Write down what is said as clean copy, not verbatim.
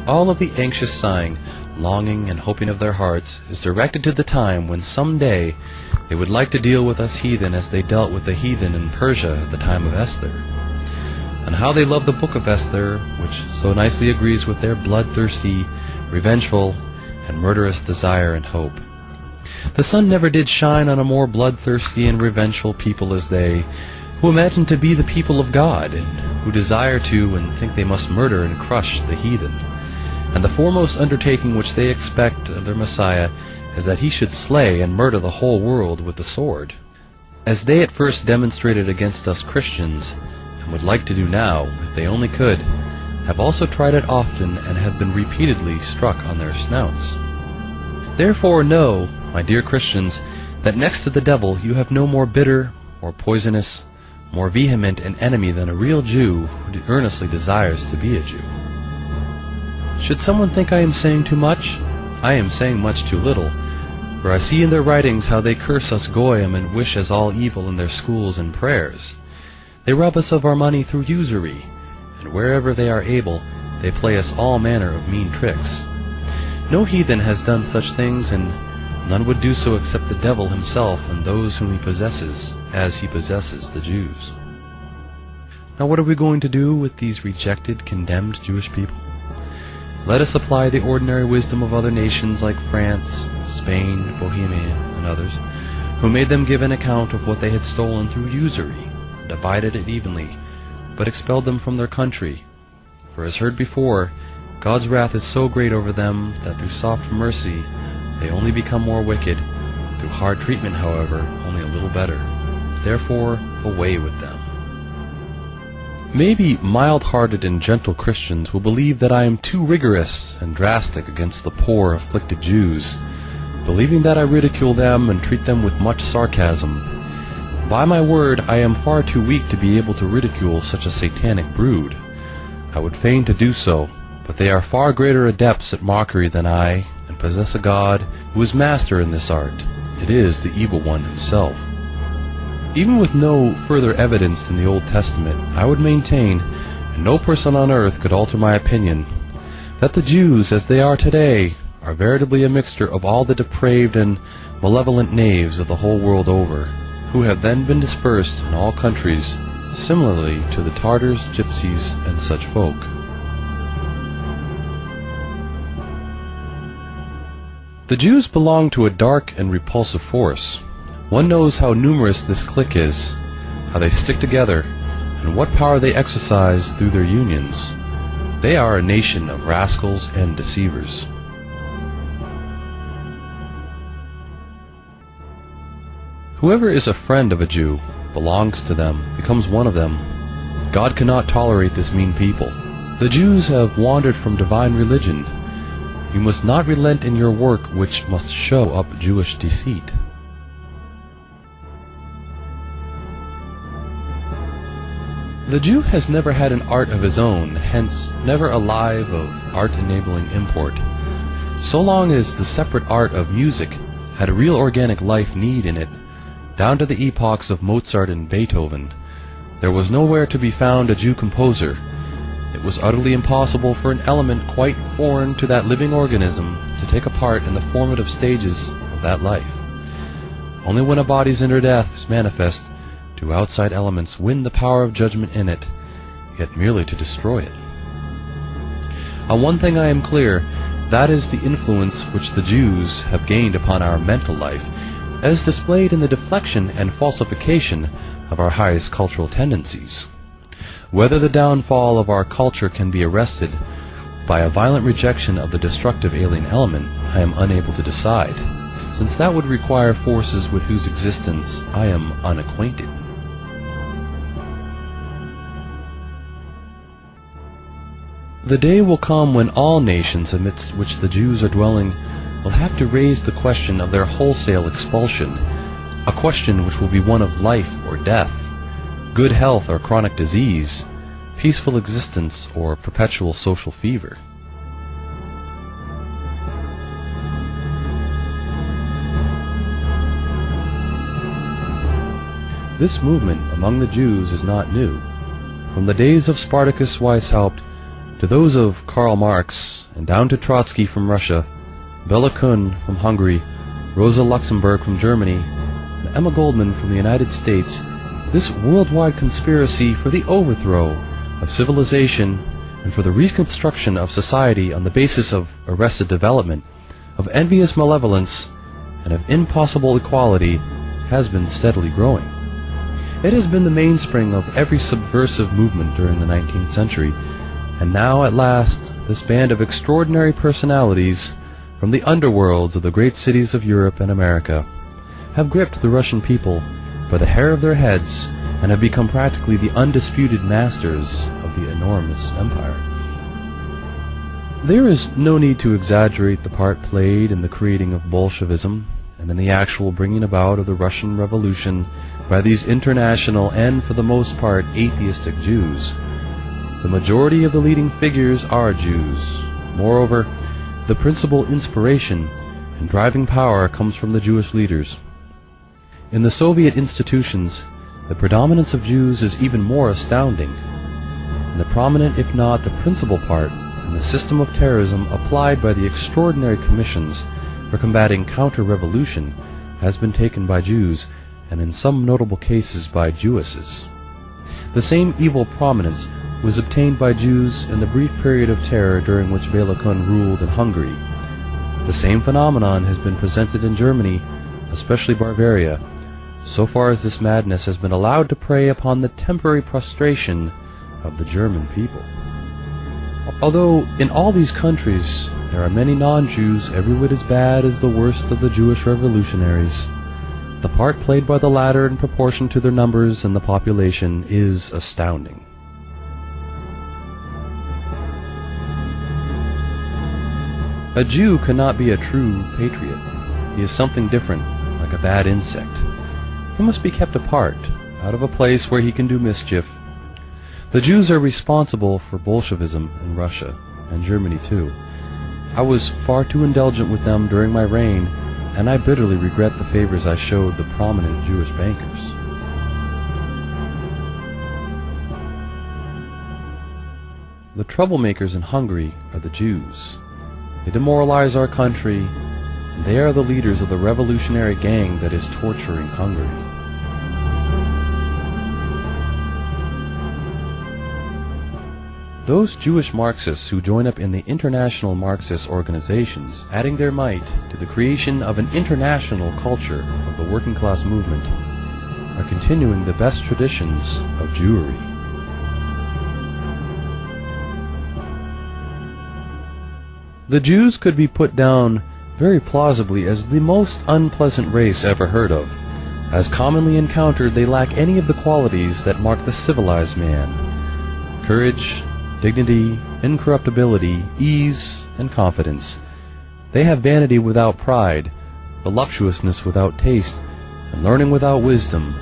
All of the anxious sighing, longing, and hoping of their hearts is directed to the time when some day they would like to deal with us heathen as they dealt with the heathen in Persia at the time of Esther. And how they love the book of Esther, which so nicely agrees with their bloodthirsty, revengeful, and murderous desire and hope. The sun never did shine on a more bloodthirsty and revengeful people as they, who imagine to be the people of God, and who desire to and think they must murder and crush the heathen. And the foremost undertaking which they expect of their Messiah is that he should slay and murder the whole world with the sword, as they at first demonstrated against us Christians, and would like to do now, if they only could, have also tried it often and have been repeatedly struck on their snouts. Therefore know, my dear Christians, that next to the devil you have no more bitter, more poisonous, more vehement an enemy than a real Jew who earnestly desires to be a Jew. Should someone think I am saying too much? I am saying much too little, for I see in their writings how they curse us Goyim and wish us all evil in their schools and prayers. They rob us of our money through usury, and wherever they are able, they play us all manner of mean tricks. No heathen has done such things, and none would do so except the devil himself and those whom he possesses, as he possesses the Jews. Now what are we going to do with these rejected, condemned Jewish people? Let us apply the ordinary wisdom of other nations like France, Spain, Bohemia, and others, who made them give an account of what they had stolen through usury, and divided it evenly, but expelled them from their country. For as heard before, God's wrath is so great over them that through soft mercy they only become more wicked, through hard treatment, however, only a little better. Therefore, away with them. Maybe mild-hearted and gentle Christians will believe that I am too rigorous and drastic against the poor, afflicted Jews, believing that I ridicule them and treat them with much sarcasm. By my word, I am far too weak to be able to ridicule such a satanic brood. I would fain to do so, but they are far greater adepts at mockery than I, and possess a God who is master in this art. It is the evil one himself. Even with no further evidence in the Old Testament, I would maintain, and no person on earth could alter my opinion, that the Jews, as they are today, are veritably a mixture of all the depraved and malevolent knaves of the whole world over, who have then been dispersed in all countries, similarly to the Tartars, Gypsies, and such folk. The Jews belong to a dark and repulsive force. One knows how numerous this clique is, how they stick together, and what power they exercise through their unions. They are a nation of rascals and deceivers. Whoever is a friend of a Jew, belongs to them, becomes one of them. God cannot tolerate this mean people. The Jews have wandered from divine religion. You must not relent in your work which must show up Jewish deceit. The Jew has never had an art of his own, hence never alive of art-enabling import. So long as the separate art of music had a real organic life need in it, down to the epochs of Mozart and Beethoven, there was nowhere to be found a Jew composer. It was utterly impossible for an element quite foreign to that living organism to take a part in the formative stages of that life. Only when a body's inner death is manifest do outside elements win the power of judgment in it, yet merely to destroy it. On one thing I am clear, that is the influence which the Jews have gained upon our mental life, as displayed in the deflection and falsification of our highest cultural tendencies. Whether the downfall of our culture can be arrested by a violent rejection of the destructive alien element, I am unable to decide, since that would require forces with whose existence I am unacquainted. The day will come when all nations amidst which the Jews are dwelling will have to raise the question of their wholesale expulsion, a question which will be one of life or death, good health or chronic disease, peaceful existence or perpetual social fever. This movement among the Jews is not new. From the days of Spartacus Weishaupt To those of Karl Marx, and down to Trotsky from Russia, Bela Kun from Hungary, Rosa Luxemburg from Germany, and Emma Goldman from the United States, this worldwide conspiracy for the overthrow of civilization and for the reconstruction of society on the basis of arrested development, of envious malevolence, and of impossible equality has been steadily growing. It has been the mainspring of every subversive movement during the 19th century, and now at last this band of extraordinary personalities from the underworlds of the great cities of Europe and America have gripped the Russian people by the hair of their heads and have become practically the undisputed masters of the enormous empire. There is no need to exaggerate the part played in the creating of Bolshevism and in the actual bringing about of the Russian Revolution by these international and, for the most part, atheistic Jews. The majority of the leading figures are Jews. Moreover, the principal inspiration and driving power comes from the Jewish leaders. In the Soviet institutions, the predominance of Jews is even more astounding, and the prominent, if not the principal part, in the system of terrorism applied by the extraordinary commissions for combating counter-revolution has been taken by Jews, and in some notable cases by Jewesses. The same evil prominence was obtained by Jews in the brief period of terror during which Bela Kun ruled in Hungary. The same phenomenon has been presented in Germany, especially Bavaria, so far as this madness has been allowed to prey upon the temporary prostration of the German people. Although in all these countries there are many non-Jews every whit as bad as the worst of the Jewish revolutionaries, the part played by the latter in proportion to their numbers and the population is astounding. A Jew cannot be a true patriot. He is something different, like a bad insect. He must be kept apart, out of a place where he can do mischief. The Jews are responsible for Bolshevism in Russia, and Germany too. I was far too indulgent with them during my reign, and I bitterly regret the favors I showed the prominent Jewish bankers. The troublemakers in Hungary are the Jews. They demoralize our country, and they are the leaders of the revolutionary gang that is torturing Hungary. Those Jewish Marxists who join up in the international Marxist organizations, adding their might to the creation of an international culture of the working class movement, are continuing the best traditions of Jewry. The Jews could be put down very plausibly as the most unpleasant race ever heard of. As commonly encountered, they lack any of the qualities that mark the civilized man: courage, dignity, incorruptibility, ease, and confidence. They have vanity without pride, voluptuousness without taste, and learning without wisdom,